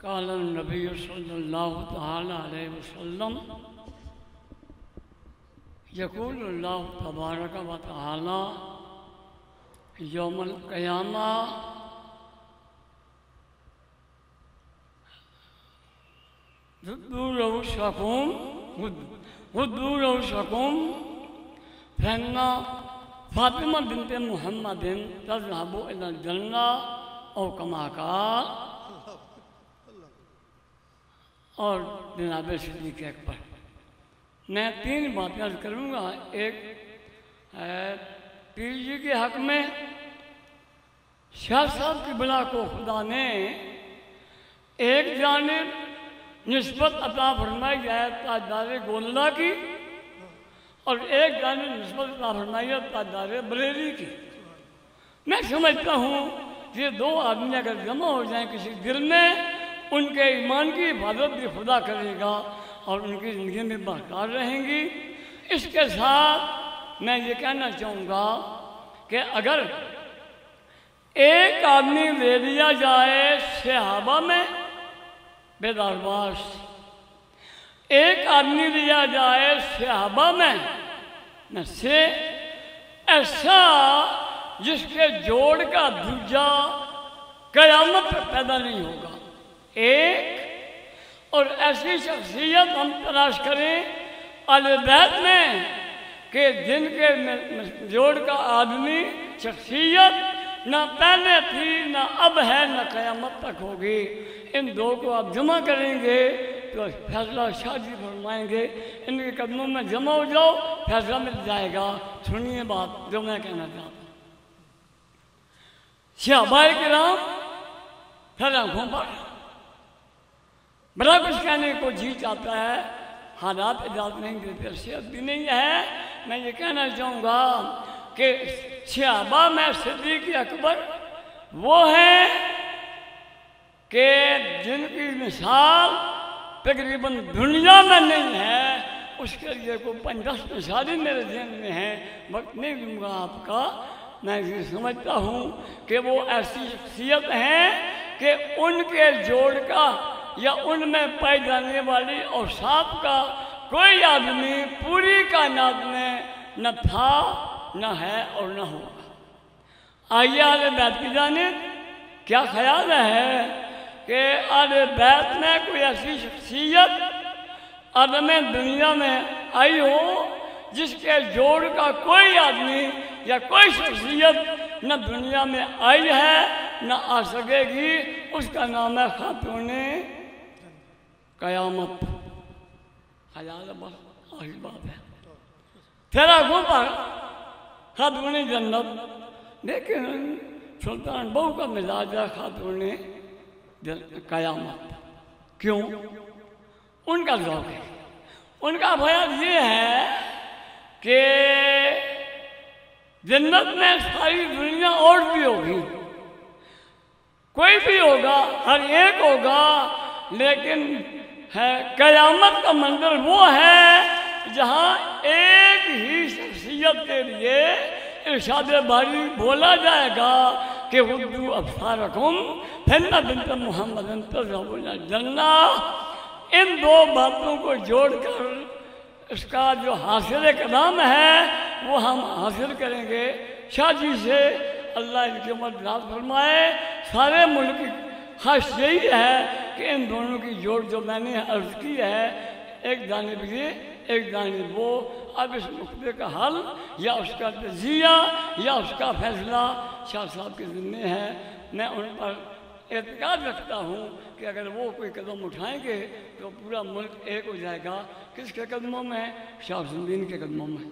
قال النبی صلی اللہ تعالی علیہ وسلم یقول اللہ تبارک و تعالی یوم القیامہ غدوا رؤوسکم فإن فاطمہ بنت محمد تذهب إلى الجنہ او کما قال. اور جناب صدیق اکبر میں 3 باتیں عرض کروں گا. ایک پیر جی کے حق میں شاہ صاحب کی بلا کو خدا نے ایک جانب نسبت عطا فرمائی ہے تاجدار گولڈا کی اور ایک جانب نسبت عطا فرمائی ہے تاجدار بریلی کی. میں سمجھتا ہوں کہ 2 آدمی اگر جمع ہو جائیں کسی دل میں ان کے ایمان کی حفاظت بھی خدا کرے گا اور ان کی زندگی میں برقرار رہیں گی. اس کے ساتھ میں یہ کہنا چاہوں گا کہ اگر ایک آدمی لے لیا جائے صحابہ میں بیدار باش، ایک آدمی لیا جائے صحابہ میں سے ایسا جس کے جوڑ کا دوجا قیامت پیدا نہیں ہوگا. ایک اور ایسی شخصیت ہم تلاش کریں اہل بیت میں کہ جن کے جوڑ کا آدمی شخصیت نہ پہلے تھی نہ اب ہے نہ قیامت تک ہوگی. ان 2 کو آپ جمع کریں گے تو فیصلہ شادی فرمائیں گے. ان کے قدموں میں جمع ہو جاؤ، فیصلہ مل جائے گا. سنیے بات جو میں کہنا چاہتا ہوں. صحابہ کرام پھر آنکھوں پر بڑا کچھ کہنے کو جی چاہتا ہے، حالات اجازت نہیں دیتے، صحت بھی نہیں ہے. میں یہ کہنا چاہوں گا کہ صحابہ میں صدیق اکبر وہ ہیں کہ جن کی مثال تقریباً دنیا میں نہیں ہے. اس کے لیے کوئی 5-10 مثالیں میرے ذہن میں ہیں، وقت نہیں دوں گا آپ کا. میں یہ سمجھتا ہوں کہ وہ ایسی شخصیت ہیں کہ ان کے جوڑ کا یا ان میں پائی جانے والی اوصاف کا کوئی آدمی پوری کائنات میں نہ تھا نہ ہے اور نہ ہوگا. آئیے اہل بیت کی جانب کیا خیال ہے کہ اہل بیت میں کوئی ایسی شخصیت عالم دنیا میں آئی ہو جس کے جوڑ کا کوئی آدمی یا کوئی شخصیت نہ دنیا میں آئی ہے نہ آ سکے گی. اس کا نام ہے خاتون قیامت. خیال بس آخری بات ہے. پھر آنکھوں پر خاتون جنت. لیکن سلطان بہو کا مزاج ہے خاتون قیامت. کیوں؟ ان کا ذوق ہے. ان کا بیان یہ ہے کہ جنت میں ساری دنیا اور بھی ہوگی، کوئی بھی ہوگا، ہر ایک ہوگا، لیکن ہے قیامت کا منظر وہ ہے جہاں ایک ہی شخصیت کے لیے ارشاد باری بولا جائے گا کہ غضوا ابصارکم فإن بنت محمد تذهب إلى الجنہ. ان 2 باتوں کو جوڑ کر اس کا جو حاصل کلام ہے وہ ہم حاصل کریں گے. شاہ جی سے اللہ ان کی عمر دراز فرمائے. سارے ملک کی خواہش یہی ہے کہ ان دونوں کی جوڑ جو میں نے عرض کی ہے، ایک جانب یہ ایک جانب وہ. اب اس مقدمے کا حل یا اس کا تجزیہ یا اس کا فیصلہ شاہ صاحب کے ذمے ہے. میں ان پر اعتقاد رکھتا ہوں کہ اگر وہ کوئی قدم اٹھائیں گے تو پورا ملک ایک ہو جائے گا. کس کے قدموں میں؟ شاہ حسین کے قدموں میں.